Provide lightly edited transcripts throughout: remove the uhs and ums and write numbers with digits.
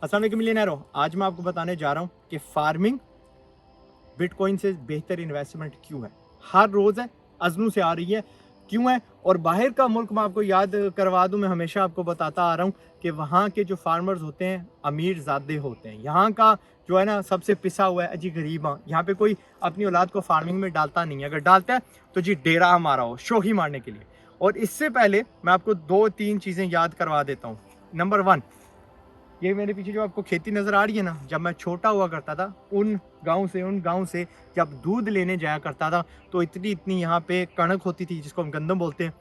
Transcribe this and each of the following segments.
अस्सलाम वालेकुम मिलियनेरो, आज मैं आपको बताने जा रहा हूँ कि फार्मिंग बिटकॉइन से बेहतर इन्वेस्टमेंट क्यों है। हर रोज़ है, अज़नू से आ रही है, क्यों है। और बाहर का मुल्क मैं आपको याद करवा दूं, मैं हमेशा आपको बताता आ रहा हूँ कि वहाँ के जो फार्मर्स होते हैं अमीर ज़ादे होते हैं। यहाँ का जो है ना सबसे पिसा हुआ है अजी गरीबा। यहाँ पे कोई अपनी औलाद को फार्मिंग में डालता नहीं है, अगर डालता है तो जी डेरा हमारा हो, शो ही मारने के लिए। और इससे पहले मैं आपको 2-3 चीज़ें याद करवा देता हूँ। नंबर 1, ये मेरे पीछे जो आपको खेती नज़र आ रही है ना, जब मैं छोटा हुआ करता था उन गांव से जब दूध लेने जाया करता था तो इतनी यहाँ पे कणक होती थी जिसको हम गंदम बोलते हैं,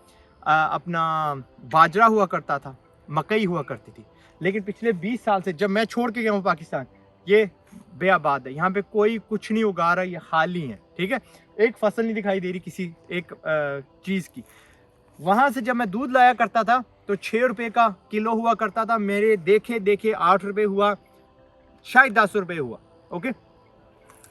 अपना बाजरा हुआ करता था, मकई हुआ करती थी। लेकिन पिछले 20 साल से जब मैं छोड़ के गया हूँ पाकिस्तान, ये बेआबाद है। यहाँ पे कोई कुछ नहीं उगा रहा, ये खाली है। ठीक है, एक फसल नहीं दिखाई दे रही किसी एक चीज़ की। वहां से जब मैं दूध लाया करता था तो 6 रुपए का किलो हुआ करता था, मेरे देखे देखे 8 रुपए हुआ, शायद 10 रुपए हुआ। ओके,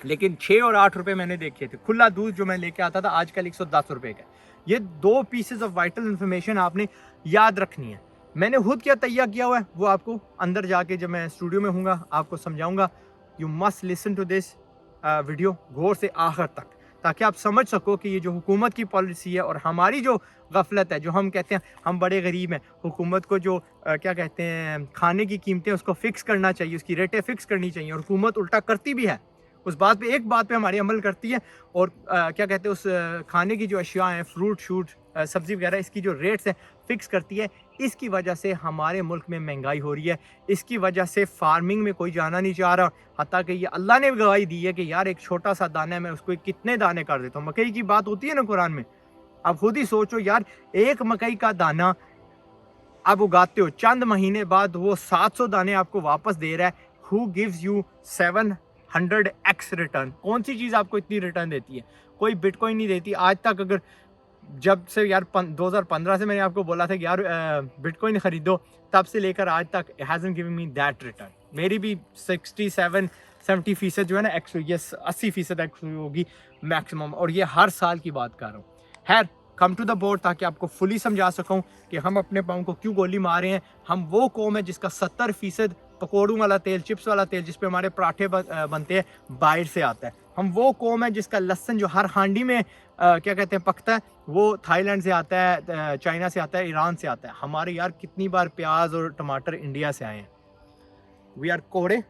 लेकिन 6 और 8 रुपए मैंने देखे थे। खुला दूध जो मैं लेके आता था आजकल 110 रुपए का। ये 2 पीसेस ऑफ वाइटल इंफॉर्मेशन आपने याद रखनी है। मैंने खुद क्या तैयार किया हुआ है वो आपको अंदर जाके जब मैं स्टूडियो में हूँगा आपको समझाऊंगा। You must listen to this video गौर से आखिर तक, ताकि आप समझ सको कि ये जो हुकूमत की पॉलिसी है और हमारी जो गफलत है, जो हम कहते हैं हम बड़े गरीब हैं, हुकूमत को जो क्या कहते हैं खाने की कीमतें उसको फिक्स करना चाहिए, उसकी रेटें फिक्स करनी चाहिए, और हुकूमत उल्टा करती भी है। उस बात पे एक बात पे हमारी अमल करती है और क्या कहते हैं उस खाने की जो अशिया हैं, फ्रूट शूट सब्ज़ी वगैरह, इसकी जो रेट्स हैं फिक्स करती है। इसकी वजह से हमारे मुल्क में महंगाई हो रही है, इसकी वजह से फार्मिंग में कोई जाना नहीं चाह रहा। हत्ता कि ये अल्लाह ने गवाही दी है कि यार एक छोटा सा दाना है, मैं उसको कितने दाने कर देता हूँ। मकई की बात होती है ना कुरान में, आप खुद ही सोचो यार, एक मकई का दाना आप उगाते हो, चंद महीने बाद वो 700 दाने आपको वापस दे रहा है। Who gives you 700x return? कौन सी चीज़ आपको इतनी रिटर्न देती है? कोई बिटकॉइन नहीं देती आज तक। अगर जब से यार 2015 से मैंने आपको बोला था कि यार बिटकॉइन खरीदो, तब से लेकर आज तक it hasn't given me that return. मेरी भी 67-70% जो है ना एक्स, ये 80% एक्स होगी मैक्सिमम, और ये हर साल की बात कर रहा हूँ। खैर, कम टू द बोर्ड, ताकि आपको फुली समझा सकूं कि हम अपने पाँव को क्यों गोली मार रहे हैं। हम वो कौम है जिसका 70% पकौड़ों वाला तेल, चिप्स वाला तेल जिसपे हमारे पराठे बनते हैं, बाहर से आता है। हम वो कौम है जिसका लहसन जो हर हांडी में क्या कहते हैं पकता है, वो थाईलैंड से आता है, चाइना से आता है, ईरान से आता है। हमारे यार कितनी बार प्याज और टमाटर इंडिया से आए हैं। वी आर कोड़े,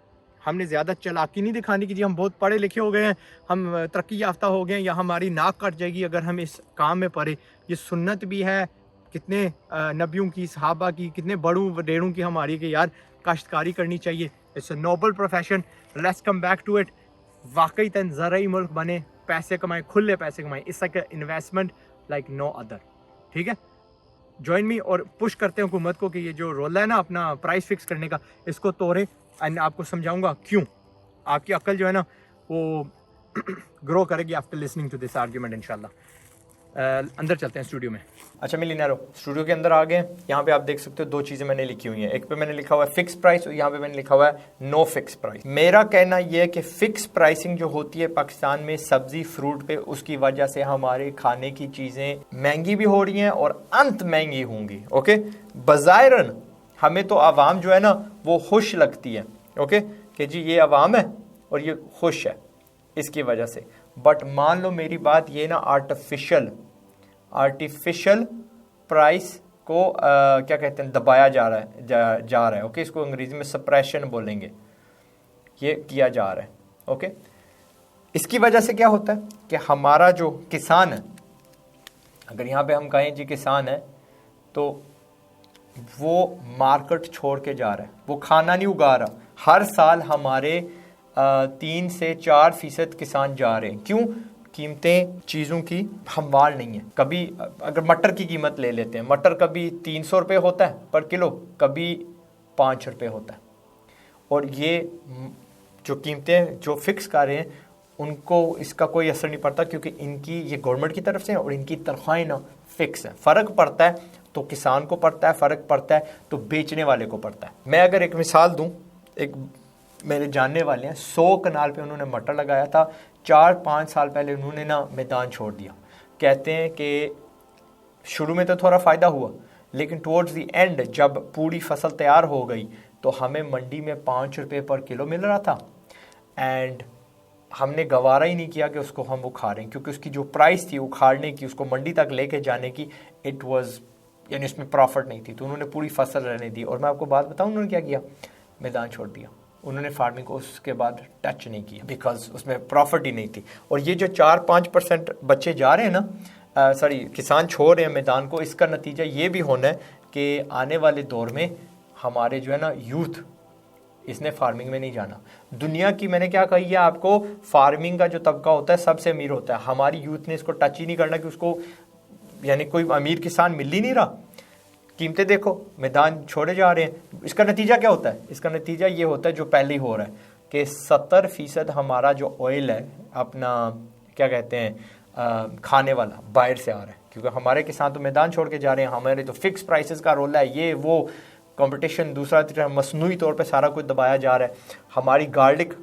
हमने ज़्यादा चालाकी नहीं दिखानी कि जी हम बहुत पढ़े लिखे हो गए हैं, हम तरक्की याफ्ता हो गए हैं, या हमारी नाक कट जाएगी अगर हम इस काम में पड़े। ये सुन्नत भी है कितने नबियों की, सहाबा की, कितने बड़ों वडेरों की हमारी, कि यार काश्तकारी करनी चाहिए। It's a noble profession. Let's come back to it. वाकई तन ज़राई मुल्क बने, पैसे कमाए, खुले पैसे कमाए। It's like investment like no other. ठीक है, ज्वाइन मी और पुश करते हैं हुकूमत को कि ये जो रोल है ना अपना प्राइस फिक्स करने का, इसको तोड़े। एंड आपको समझाऊंगा क्यों। आपकी अक्ल जो है ना वो ग्रो करेगी after listening to this argument इंशाल्लाह। अंदर चलते हैं स्टूडियो में। अच्छा मिलियनेरो, स्टूडियो के अंदर आ गए। यहाँ पे आप देख सकते हो 2 चीज़ें मैंने लिखी हुई हैं। एक पे मैंने लिखा हुआ है फिक्स प्राइस और यहाँ पे मैंने लिखा हुआ है नो फिक्स प्राइस। मेरा कहना यह है कि फिक्स प्राइसिंग जो होती है पाकिस्तान में सब्जी फ्रूट पे, उसकी वजह से हमारे खाने की चीज़ें महंगी भी हो रही हैं और अंत महंगी होंगी। ओके, बज़ाहिरन हमें तो आवाम जो है ना वो खुश लगती है। ओके, कि जी ये आवाम है और ये खुश है इसकी वजह से। बट मान लो मेरी बात, ये ना आर्टिफिशियल प्राइस को क्या कहते हैं दबाया जा रहा है। ओके, इसको अंग्रेजी में सप्रेशन बोलेंगे, ये किया जा रहा है। ओके, इसकी वजह से क्या होता है कि हमारा जो किसान है, अगर यहाँ पे हम कहें जी किसान है, तो वो मार्केट छोड़ के जा रहा है, वो खाना नहीं उगा रहा। हर साल हमारे 3 से 4% किसान जा रहे हैं। क्यों? कीमतें चीज़ों की हमवार नहीं है। कभी अगर मटर की कीमत ले लेते हैं, मटर कभी 300 रुपये होता है पर किलो, कभी 5 रुपये होता है। और ये जो कीमतें जो फिक्स कर रहे हैं उनको इसका कोई असर नहीं पड़ता, क्योंकि इनकी ये गवर्नमेंट की तरफ से और इनकी तनख्वाहें ना फिक्स है। फ़र्क पड़ता है तो किसान को पड़ता है, फ़र्क पड़ता है तो बेचने वाले को पड़ता है। मैं अगर एक मिसाल दूं, एक मेरे जानने वाले हैं 100 कनाल पे उन्होंने मटर लगाया था। 4-5 साल पहले उन्होंने ना मैदान छोड़ दिया। कहते हैं कि शुरू में तो थोड़ा फ़ायदा हुआ, लेकिन टुवर्ड्स द एंड जब पूरी फसल तैयार हो गई तो हमें मंडी में 5 रुपये पर किलो मिल रहा था, एंड हमने गवारा ही नहीं किया कि उसको हम उखाड़ें, क्योंकि उसकी जो प्राइस थी उखाड़ने की, उसको मंडी तक लेके जाने की, इट वाज यानी उसमें प्रॉफिट नहीं थी। तो उन्होंने पूरी फसल रहने दी। और मैं आपको बात बताऊं उन्होंने क्या किया, मैदान छोड़ दिया। उन्होंने फार्मिंग को उसके बाद टच नहीं किया, बिकॉज उसमें प्रॉफिट ही नहीं थी। और ये जो 4-5% बच्चे जा रहे हैं ना, सॉरी किसान छोड़ रहे हैं मैदान को, इसका नतीजा ये भी होना है कि आने वाले दौर में हमारे जो है ना यूथ, इसने फार्मिंग में नहीं जाना। दुनिया की मैंने क्या कही है आपको, फार्मिंग का जो तबका होता है सबसे अमीर होता है। हमारी यूथ ने इसको टच ही नहीं करना कि उसको यानी कोई अमीर किसान मिल ही नहीं रहा। कीमतें देखो, मैदान छोड़े जा रहे हैं। इसका नतीजा क्या होता है, इसका नतीजा ये होता है जो पहले ही हो रहा है कि 70% हमारा जो ऑयल है अपना क्या कहते हैं खाने वाला बाहर से आ रहा है, क्योंकि हमारे किसान तो मैदान छोड़ के जा रहे हैं। हमारे तो फिक्स प्राइसेस का रोल है, ये वो कंपटीशन, दूसरा मसनूई तौर पे सारा कुछ दबाया जा रहा है। हमारी गार्लिक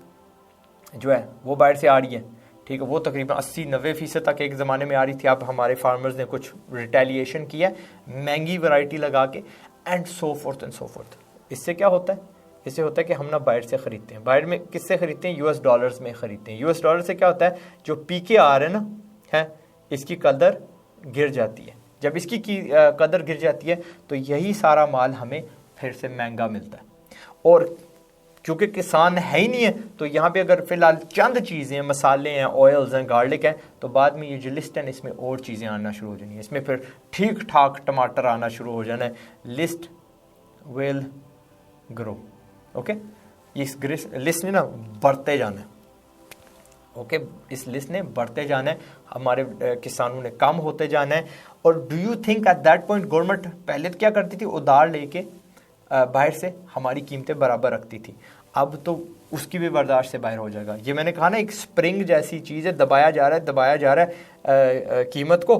जो है वो बाहर से आ रही है, ठीक है, वो तकरीबन 80-90% तक एक ज़माने में आ रही थी। अब हमारे फार्मर्स ने कुछ रिटेलिएशन किया, महंगी वैरायटी लगा के, and so fourth and so fourth. इससे क्या होता है, इससे होता है कि हम ना बाहर से ख़रीदते हैं। बाहर में किससे ख़रीदते हैं, US डॉलर्स में ख़रीदते हैं। US डॉलर से क्या होता है, जो पीके आ रहे हैं ना है, इसकी कदर गिर जाती है। जब इसकी कदर गिर जाती है तो यही सारा माल हमें फिर से महंगा मिलता है। और क्योंकि किसान है ही नहीं है, तो यहाँ पे अगर फिलहाल चंद चीज़ें हैं, मसाले हैं, ऑयल्स हैं, गार्लिक हैं, तो बाद में ये जो लिस्ट है इसमें और चीज़ें आना शुरू हो जानी है। इसमें फिर ठीक ठाक टमाटर आना शुरू हो जाना है। List will grow, okay. इस लिस्ट ने ना बढ़ते जाना है, ओके। इस लिस्ट ने बढ़ते जाना है, हमारे किसानों ने कम होते जाना है। और do you think at that point government पहले तो क्या करती थी, उधार लेके बाहर से हमारी कीमतें बराबर रखती थी। अब तो उसकी भी बर्दाश्त से बाहर हो जाएगा। ये मैंने कहा ना, एक स्प्रिंग जैसी चीज़ है, दबाया जा रहा है कीमत को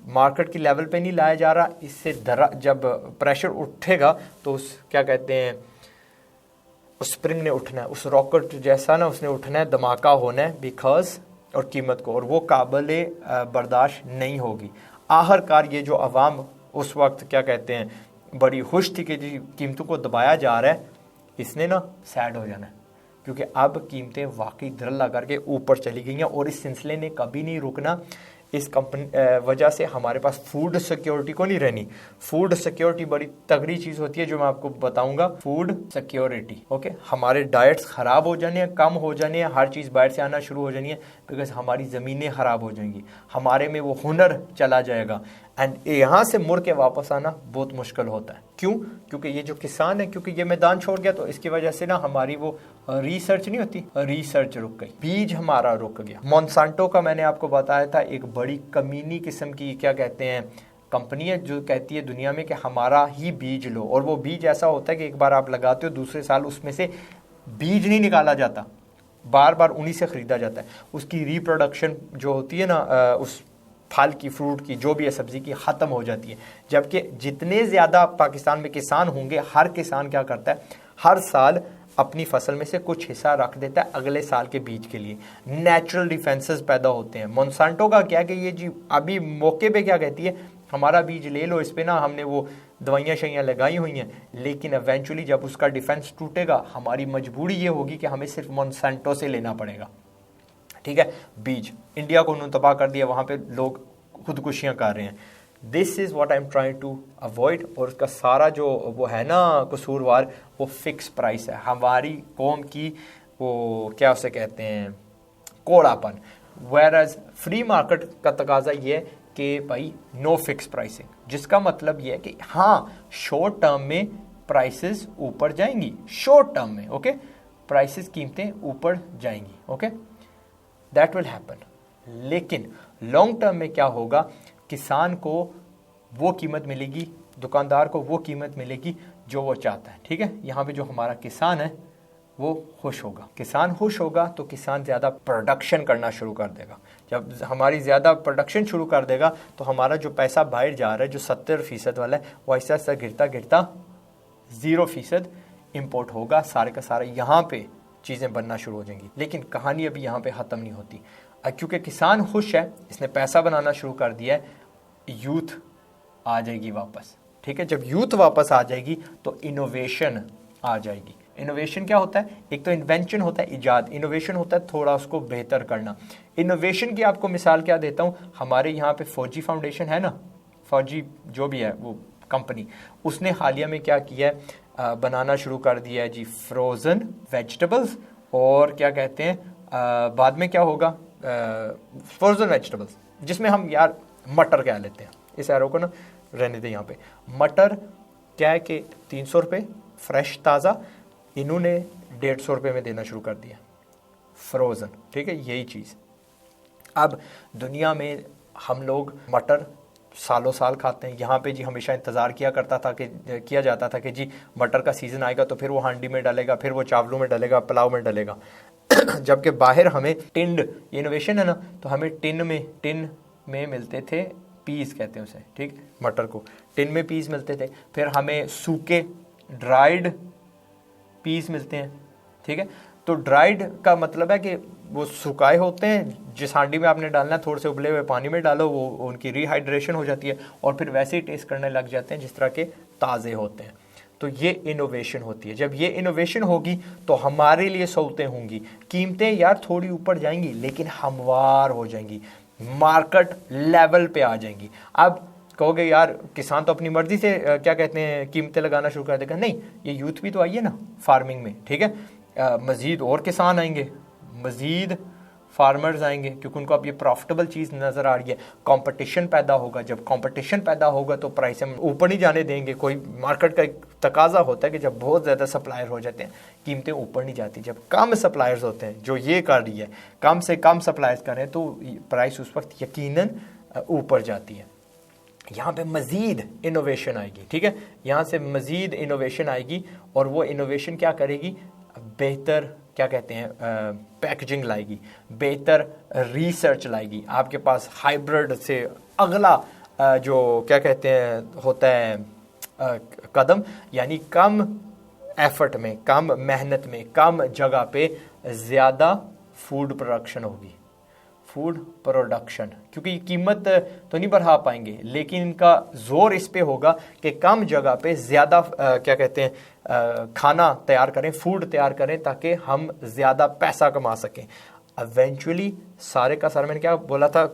मार्केट की लेवल पे नहीं लाया जा रहा। इससे जब प्रेशर उठेगा तो उस क्या कहते हैं, उस स्प्रिंग ने उठना है, उस रॉकेट जैसा ना उसने उठना है, धमाका होना है बिकॉज और कीमत को, और वो काबिल बर्दाश्त नहीं होगी। आखिरकार ये जो अवाम उस वक्त क्या कहते हैं बड़ी खुश थी कि कीमतों को दबाया जा रहा है, इसने ना सैड हो जाना है, क्योंकि अब कीमतें वाकई धरल्ला करके ऊपर चली गई हैं और इस सिलसिले ने कभी नहीं रुकना। इस वजह से हमारे पास फूड सिक्योरिटी को नहीं रहनी। फूड सिक्योरिटी बड़ी तगड़ी चीज़ होती है जो मैं आपको बताऊंगा, फूड सिक्योरिटी, ओके। हमारे डाइट्स ख़राब हो जाने हैं, कम हो जाने हैं, हर चीज़ बाहर से आना शुरू हो जानी है, बिकॉज हमारी ज़मीनें ख़राब हो जाएंगी, हमारे में वो हुनर चला जाएगा, एंड यहाँ से मुड़ के वापस आना बहुत मुश्किल होता है। क्यों? क्योंकि ये जो किसान है, क्योंकि ये मैदान छोड़ गया, तो इसकी वजह से ना हमारी वो रिसर्च नहीं होती, रिसर्च रुक गई, बीज हमारा रुक गया। मॉन्सांटो का मैंने आपको बताया था, एक बड़ी कमीनी किस्म की क्या कहते हैं कंपनी है जो कहती है दुनिया में कि हमारा ही बीज लो, और वो बीज ऐसा होता है कि एक बार आप लगाते हो, दूसरे साल उसमें से बीज नहीं निकाला जाता, बार बार उन्हीं से ख़रीदा जाता है। उसकी रिप्रोडक्शन जो होती है ना उस फल की, फ्रूट की, जो भी है सब्ज़ी की, ख़त्म हो जाती है। जबकि जितने ज़्यादा पाकिस्तान में किसान होंगे, हर किसान क्या करता है, हर साल अपनी फसल में से कुछ हिस्सा रख देता है अगले साल के बीज के लिए। नेचुरल डिफेंसेस पैदा होते हैं। मोन्सांटो का क्या कि ये जी अभी मौके पे क्या कहती है, हमारा बीज ले लो, इस पे ना हमने वो दवाइयाँ शैयाँ लगाई हुई हैं, लेकिन एवेंचुअली जब उसका डिफेंस टूटेगा, हमारी मजबूरी ये होगी कि हमें सिर्फ मोन्सांटो से लेना पड़ेगा, ठीक है। बीज इंडिया को उन्होंने तबाह कर दिया, वहाँ पे लोग खुदकुशियाँ कर रहे हैं। This is what I am trying to avoid. और उसका सारा जो वो है ना कसूरवार, वो फिक्स प्राइस है। हमारी कौम की वो क्या उसे कहते हैं कोड़ापन। वेयरएज फ्री मार्केट का तकाजा ये है कि भाई नो फिक्स प्राइसिंग, जिसका मतलब ये है कि हाँ शॉर्ट टर्म में प्राइसेस ऊपर जाएंगी, शॉर्ट टर्म में, ओके, प्राइसेस कीमतें ऊपर जाएंगी, ओके, दैट विल हैपन। लेकिन लॉन्ग टर्म में क्या होगा, किसान को वो कीमत मिलेगी, दुकानदार को वो कीमत मिलेगी जो वो चाहता है, ठीक है। यहाँ पे जो हमारा किसान है वो खुश होगा। किसान खुश होगा तो किसान ज़्यादा प्रोडक्शन करना शुरू कर देगा। जब हमारी ज़्यादा प्रोडक्शन शुरू कर देगा तो हमारा जो पैसा बाहर जा रहा है जो 70% वाला है, वो ऐसा ऐसा गिरता गिरता 0% इम्पोर्ट होगा। सारे का सारा यहाँ पे चीज़ें बनना शुरू हो जाएंगी। लेकिन कहानी अभी यहाँ पे ख़त्म नहीं होती, क्योंकि किसान खुश है, इसने पैसा बनाना शुरू कर दिया है, यूथ आ जाएगी वापस, ठीक है। जब यूथ वापस आ जाएगी तो इनोवेशन आ जाएगी। इनोवेशन क्या होता है? एक तो इन्वेंशन होता है, इजाद। इनोवेशन होता है थोड़ा उसको बेहतर करना। इनोवेशन की आपको मिसाल क्या देता हूँ, हमारे यहाँ पे फौजी फाउंडेशन है ना, फौजी जो भी है वो कंपनी, उसने हालिया में क्या किया है, बनाना शुरू कर दिया है जी फ्रोज़न वेजिटेबल्स, और क्या कहते हैं बाद में क्या होगा, फ्रोज़न वेजिटेबल्स, जिसमें हम यार मटर क्या लेते हैं, इस एरो को ना रहने दें यहाँ पे। मटर क्या है कि 300 रुपये फ्रेश ताज़ा, इन्होंने 150 रुपये में देना शुरू कर दिया फ्रोज़न, ठीक है, यही चीज़। अब दुनिया में हम लोग मटर सालों साल खाते हैं, यहाँ पे जी हमेशा इंतज़ार किया जाता था कि जी मटर का सीज़न आएगा तो फिर वो हांडी में डलेगा, फिर वो चावलों में डलेगा, पुलाव में डलेगा। जबकि बाहर हमें टिन्ड, इनोवेशन है ना, तो हमें टिन में मिलते थे, पीस कहते हैं उसे, ठीक, मटर को टिन में पीस मिलते थे, फिर हमें सूखे ड्राइड पीस मिलते हैं, ठीक है। तो ड्राइड का मतलब है कि वो सुखाए होते हैं, जिस हांडी में आपने डालना है थोड़े से उबले हुए पानी में डालो, वो उनकी रिहाइड्रेशन हो जाती है और फिर वैसे ही टेस्ट करने लग जाते हैं जिस तरह के ताज़े होते हैं। तो ये इनोवेशन होती है। जब ये इनोवेशन होगी तो हमारे लिए सहूलतें होंगी, कीमतें यार थोड़ी ऊपर जाएंगी लेकिन हमवार हो जाएंगी, मार्केट लेवल पे आ जाएंगी। अब कहोगे यार किसान तो अपनी मर्जी से क्या कहते हैं कीमतें लगाना शुरू कर देगा, नहीं, ये यूथ भी तो आई है ना फार्मिंग में, ठीक है। मज़ीद और किसान आएंगे, मज़ीद फार्मर्स आएंगे, क्योंकि उनको अब ये प्रॉफिटेबल चीज़ नज़र आ रही है। कंपटीशन पैदा होगा, जब कंपटीशन पैदा होगा तो प्राइस हम ऊपर नहीं जाने देंगे। कोई मार्केट का एक तकाजा होता है कि जब बहुत ज़्यादा सप्लायर हो जाते हैं कीमतें ऊपर नहीं जाती। जब कम सप्लायर्स होते हैं, जो ये कर रही है, कम से कम सप्लायर्स करें तो प्राइस उस वक्त यकीनन ऊपर जाती है। यहाँ पे मज़ीद इनोवेशन आएगी, ठीक है, यहाँ से मज़ीद इनोवेशन आएगी और वो इनोवेशन क्या करेगी, बेहतर क्या कहते हैं पैकेजिंग लाएगी, बेहतर रिसर्च लाएगी, आपके पास हाइब्रिड से अगला जो क्या कहते हैं होता है कदम, यानी कम एफर्ट में, कम मेहनत में, कम जगह पे ज़्यादा फूड प्रोडक्शन होगी, फूड प्रोडक्शन। क्योंकि कीमत तो नहीं बढ़ा पाएंगे लेकिन इनका जोर इस पे होगा कि कम जगह पे ज़्यादा क्या कहते हैं खाना तैयार करें, फूड तैयार करें, ताकि हम ज़्यादा पैसा कमा सकें। इवेंचुअली सारे का सारा, मैंने क्या बोला था,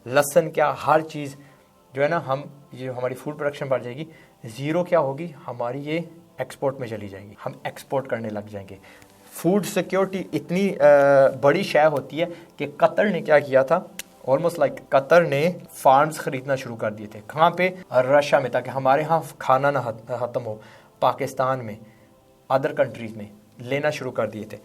लहसुन क्या, हर चीज़ जो है ना, हम ये हमारी फूड प्रोडक्शन बढ़ जाएगी, ज़ीरो क्या होगी हमारी, ये एक्सपोर्ट में चली जाएंगी, हम एक्सपोर्ट करने लग जाएंगे। फूड सिक्योरिटी इतनी बड़ी शय होती है कि कतर ने क्या किया था, ऑलमोस्ट लाइक कतर ने फार्म्स खरीदना शुरू कर दिए थे। कहाँ पे? रशिया में, ताकि हमारे यहाँ खाना ना ख़त्म हो। पाकिस्तान में, अदर कंट्रीज़ में लेना शुरू कर दिए थे।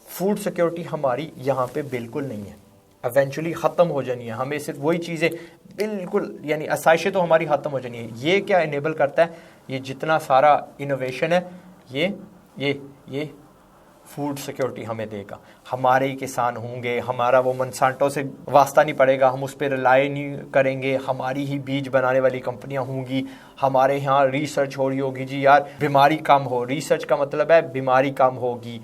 फूड सिक्योरिटी हमारी यहाँ पे बिल्कुल नहीं है, इवेंचुअली ख़त्म हो जानी है। हमें सिर्फ वही चीज़ें बिल्कुल, यानी आसाइशें तो हमारी ख़त्म हो जानी है। ये क्या इनेबल करता है, ये जितना सारा इनोवेशन है, ये फूड सिक्योरिटी हमें देगा। हमारे ही किसान होंगे, हमारा वो मंसांटो से वास्ता नहीं पड़ेगा, हम उस पर रिलाई नहीं करेंगे, हमारी ही बीज बनाने वाली कंपनियां होंगी, हमारे यहाँ रिसर्च हो रही होगी जी यार बीमारी कम हो। रिसर्च का मतलब है बीमारी कम होगी,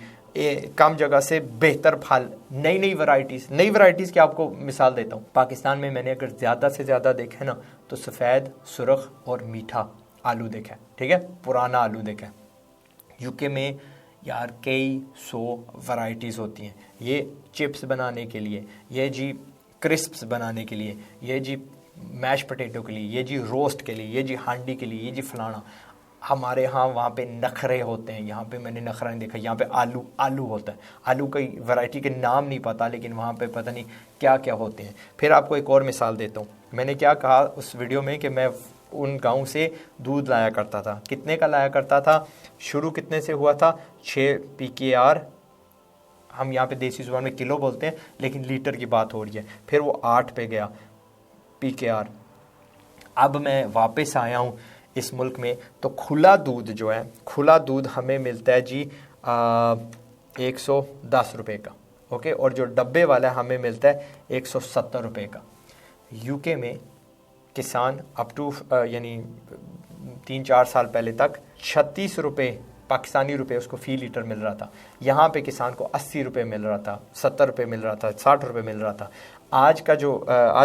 कम जगह से बेहतर फल, नई वैरायटीज़ की आपको मिसाल देता हूँ। पाकिस्तान में मैंने अगर ज़्यादा से ज़्यादा देखा ना तो सफ़ेद, सुरख और मीठा आलू देखा है, ठीक है, पुराना आलू देखा है। यूके में यार कई 100 वैरायटीज़ होती हैं, ये चिप्स बनाने के लिए, ये जी क्रिस्प्स बनाने के लिए, ये जी मैश पोटैटो के लिए, ये जी रोस्ट के लिए, ये जी हांडी के लिए, ये जी फलाना। हमारे यहाँ वहाँ पे नखरे होते हैं, यहाँ पे मैंने नखरा नहीं देखा। यहाँ पे आलू होता है, आलू की वैरायटी के नाम नहीं पता, लेकिन वहाँ पे पता नहीं क्या क्या होते हैं। फिर आपको एक और मिसाल देता हूँ। मैंने क्या कहा उस वीडियो में कि मैं उन गांव से दूध लाया करता था। कितने का लाया करता था? शुरू कितने से हुआ था? 6 PKR, हम यहाँ पे देसी ज़ुबान में किलो बोलते हैं, लेकिन लीटर की बात हो रही है। फिर वो 8 पे गया PKR। अब मैं वापस आया हूँ इस मुल्क में, तो खुला दूध जो है, खुला दूध हमें मिलता है जी 110 रुपये का, ओके, और जो डब्बे वाला हमें मिलता है 170 रुपये का। यूके में किसान अप टू यानी 3-4 साल पहले तक 36 रुपये पाकिस्तानी रुपये उसको फ़ी लीटर मिल रहा था। यहाँ पे किसान को 80 रुपये मिल रहा था, 70 रुपये मिल रहा था, 60 रुपये मिल रहा था। आज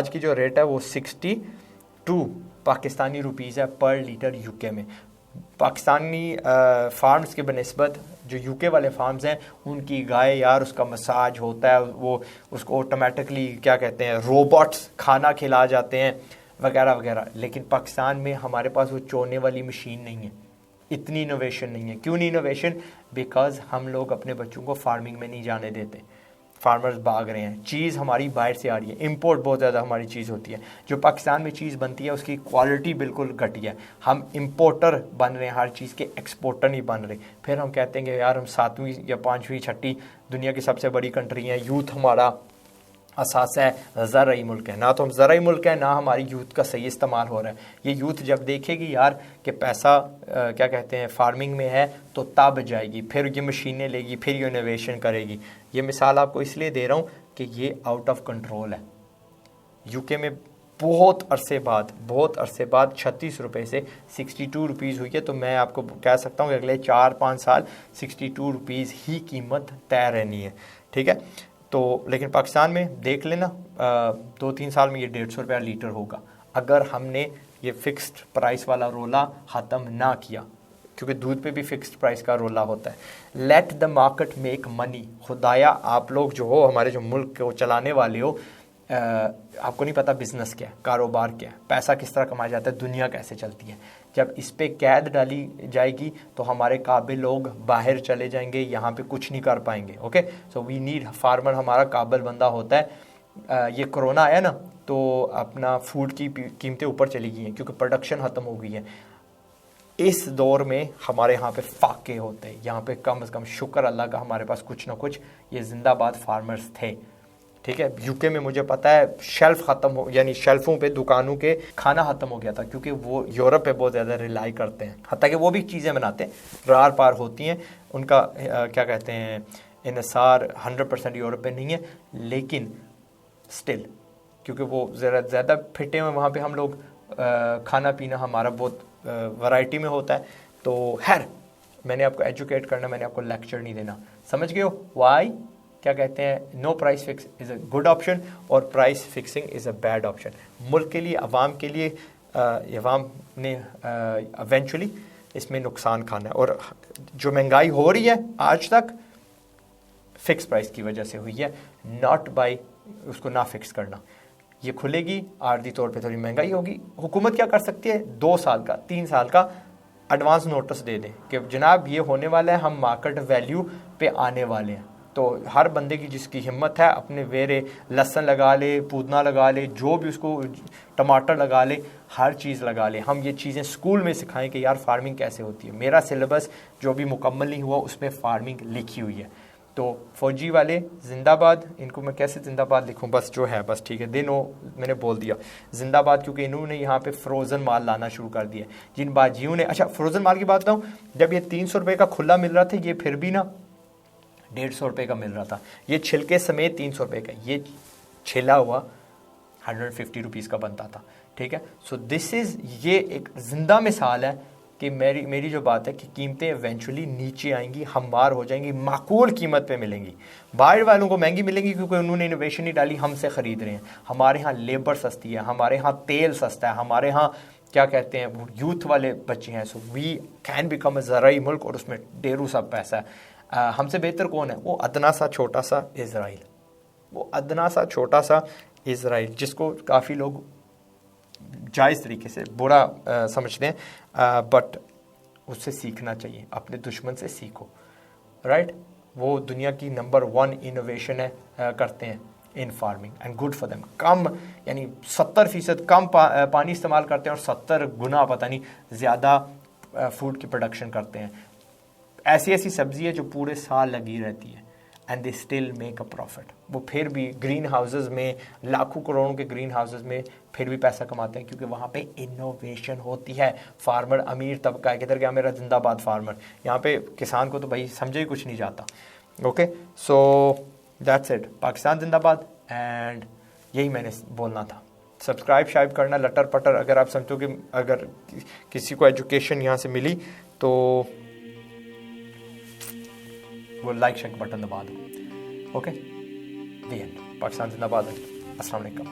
की जो रेट है वो 62 पाकिस्तानी रुपीज़ है पर लीटर यूके में। पाकिस्तानी फार्म्स के बनिस्बत जो यूके वाले फार्म्स हैं उनकी गाय यार उसका मसाज होता है, वो उसको ऑटोमेटिकली क्या कहते हैं रोबोट्स खाना खिला जाते हैं वगैरह वगैरह। लेकिन पाकिस्तान में हमारे पास वो चोने वाली मशीन नहीं है, इतनी इनोवेशन नहीं है। क्यों नहीं इनोवेशन? बिकॉज हम लोग अपने बच्चों को फार्मिंग में नहीं जाने देते, फार्मर्स भाग रहे हैं, चीज़ हमारी बाहर से आ रही है, इंपोर्ट बहुत ज़्यादा हमारी चीज़ होती है। जो पाकिस्तान में चीज़ बनती है उसकी क्वालिटी बिल्कुल घटिया है। हम इंपोर्टर बन रहे हैं हर चीज़ के, एक्सपोर्टर नहीं बन रहे। फिर हम कहते हैं कि यार हम 7वीं या 5वीं 6ठी दुनिया की सबसे बड़ी कंट्री है, यूथ हमारा असास है, ज़राई मुल्क है। ना तो हम ज़राई मुल्क है, ना हमारी यूथ का सही इस्तेमाल हो रहा है। ये यूथ जब देखेगी यार कि पैसा क्या कहते हैं फार्मिंग में है तो तब जाएगी, फिर ये मशीनें लेगी, फिर ये इनोवेशन करेगी। ये मिसाल आपको इसलिए दे रहा हूँ कि ये आउट ऑफ कंट्रोल है। यूके में बहुत अरसे बाद 36 रुपये से 62 रुपीज़ हुई है। तो मैं आपको कह सकता हूँ कि अगले 4-5 साल 62 रुपीज़ ही कीमत तय रहनी है, ठीक है। तो लेकिन पाकिस्तान में देख लेना 2-3 साल में ये 150 रुपया लीटर होगा अगर हमने ये फिक्स्ड प्राइस वाला रोला ख़त्म ना किया, क्योंकि दूध पे भी फिक्स्ड प्राइस का रोला होता है। Let the market make money. खुदाया आप लोग जो हो, हमारे जो मुल्क को चलाने वाले हो, आपको नहीं पता बिजनेस क्या है, कारोबार क्या है, पैसा किस तरह कमाया जाता है, दुनिया कैसे चलती है। जब इस पे कैद डाली जाएगी तो हमारे काबिल लोग बाहर चले जाएंगे, यहाँ पे कुछ नहीं कर पाएंगे। Okay, so we need farmer, हमारा काबिल बंदा होता है। ये कोरोना आया ना तो अपना फूड की कीमतें ऊपर चली गई हैं क्योंकि प्रोडक्शन ख़त्म हो गई है। इस दौर में हमारे यहाँ पे फाके होते हैं, यहाँ पे कम से कम शुक्र अल्लाह का हमारे पास कुछ ना कुछ ये जिंदाबाद फार्मर्स थे, ठीक है। यूके में मुझे पता है शेल्फ ख़त्म हो, यानी शेल्फों पे दुकानों के खाना ख़त्म हो गया था क्योंकि वो यूरोप पे बहुत ज़्यादा रिलाई करते हैं। हत्ता कि वो भी चीज़ें बनाते हैं, रार पार होती हैं, उनका क्या कहते हैं इन्हिसार 100% यूरोप पे नहीं है, लेकिन स्टिल क्योंकि वो ज़्यादा फिटे हुए वहाँ पे हम लोग खाना पीना हमारा बहुत वैरायटी में होता है। तो खैर मैंने आपको एजुकेट करना, मैंने आपको लेक्चर नहीं देना, समझ गए हो। वाई क्या कहते हैं, no price fix is a good option और price fixing is a bad option. मुल्क के लिए, अवाम के लिए, अवाम ने इवेंचुअली इसमें नुकसान खाना है। और जो महंगाई हो रही है आज तक फिक्स प्राइस की वजह से हुई है, नॉट बाय उसको ना फिक्स करना। ये खुलेगी, आर्जी तौर पे थोड़ी महंगाई होगी। हुकूमत क्या कर सकती है, 2 साल का 3 साल का एडवांस नोटिस दे दें कि जनाब ये होने वाला है, हम मार्केट वैल्यू पे आने वाले हैं। तो हर बंदे की जिसकी हिम्मत है अपने वेरे लहसुन लगा ले, पुदीना लगा ले, जो भी उसको टमाटर लगा ले, हर चीज़ लगा ले। हम ये चीज़ें स्कूल में सिखाएं कि यार फार्मिंग कैसे होती है। मेरा सिलेबस जो भी मुकम्मल नहीं हुआ उसमें फार्मिंग लिखी हुई है। तो फौजी वाले जिंदाबाद, इनको मैं कैसे जिंदाबाद लिखूं, बस जो है बस ठीक है, दिनों मैंने बोल दिया जिंदाबाद, क्योंकि इन्होंने यहाँ पे फ्रोज़न माल लाना शुरू कर दिया। जिन बाजियों ने, अच्छा फ्रोज़न माल की बात बताऊँ, जब ये 300 रुपये का खुला मिल रहा था, ये फिर भी ना 150 रुपये का मिल रहा था। ये छिलके समेत 300 रुपये का, ये छिला हुआ 150 रुपीज़ का बनता था, ठीक है। सो दिस इज़, ये एक जिंदा मिसाल है कि मेरी जो बात है कि कीमतें इवेंचुअली नीचे आएंगी, हमवार हो जाएंगी, माकूल कीमत पे मिलेंगी। बाहर वालों को महंगी मिलेंगी क्योंकि उन्होंने इनोवेशन नहीं डाली, हमसे ख़रीद रहे हैं। हमारे यहाँ लेबर सस्ती है, हमारे यहाँ तेल सस्ता है, हमारे यहाँ क्या कहते हैं यूथ वाले बच्चे हैं। So we can become a ज़राई मुल्क और उसमें ढेरों सा पैसा है। हमसे बेहतर कौन है, वो अदना सा छोटा सा इज़राइल, वो अदना सा छोटा सा इज़राइल, जिसको काफ़ी लोग जायज़ तरीके से बुरा समझते हैं, बट उससे सीखना चाहिए, अपने दुश्मन से सीखो, राइट। वो दुनिया की नंबर 1 इनोवेशन है, करते हैं in farming and good for them. कम यानी 70% कम पानी इस्तेमाल करते हैं और 70 गुना पता नहीं ज़्यादा फूड की प्रोडक्शन करते हैं। ऐसी ऐसी सब्जी है जो पूरे साल लगी रहती है and they still make a profit. वो फिर भी ग्रीन हाउसेस में, लाखों करोड़ों के ग्रीन हाउसेस में फिर भी पैसा कमाते हैं क्योंकि वहाँ पे इनोवेशन होती है। फार्मर अमीर तबका है, किधर गया मेरा जिंदाबाद फार्मर। यहाँ पे किसान को तो भाई समझे ही कुछ नहीं जाता। Okay, so that's it, Pakistan जिंदाबाद, एंड यही मैंने बोलना था। सब्सक्राइब शाइब करना लटर पटर, अगर आप समझो कि अगर किसी को एजुकेशन यहाँ से मिली तो वो लाइक शेक बटन दबा दो। Okay, the and. पाकिस्तान जिंदाबाद। अस्सलाम वालेकुम।